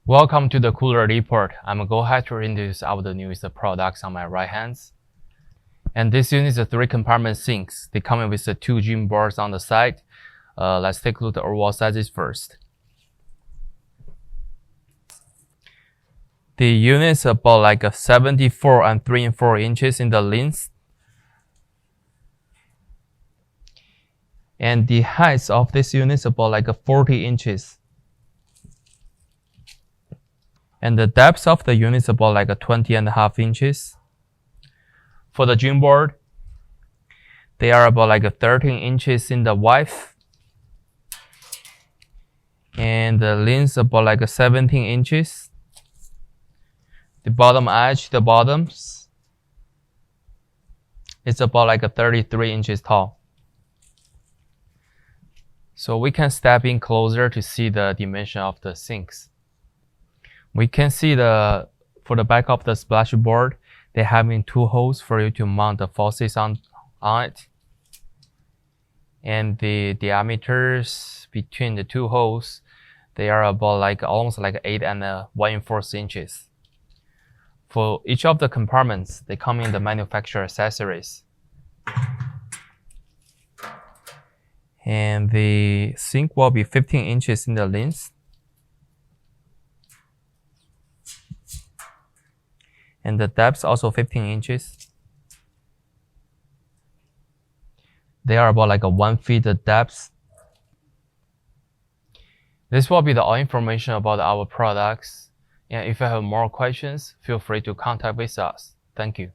Welcome to the Cooler Report. I'm go ahead to introduce our the newest products on my right hands. And this unit is a 3-compartment sinks. They come with the 2 gym boards on the side. Let's take a look at the overall sizes first. The unit is about like a 74 and 3/4 inches in the length. And the height of this unit is about like a 40 inches. And the depth of the unit is about like a 20.5 inches. For the gym board, they are about like a 13 inches in the width. And the length about like a 17 inches. The bottom edge, the bottoms, it's about like a 33 inches tall. So we can step in closer to see the dimension of the sinks. We can see for the back of the splashboard, they having 2 holes for you to mount the faucets on it. And the diameters between the 2 holes, they are about like almost like 8 and 1/4 inches. For each of the compartments, they come in the manufacturer accessories. And the sink will be 15 inches in the length. And the depth also 15 inches. They are about like a 1 feet depth. This will be the all information about our products. And if you have more questions, feel free to contact with us. Thank you.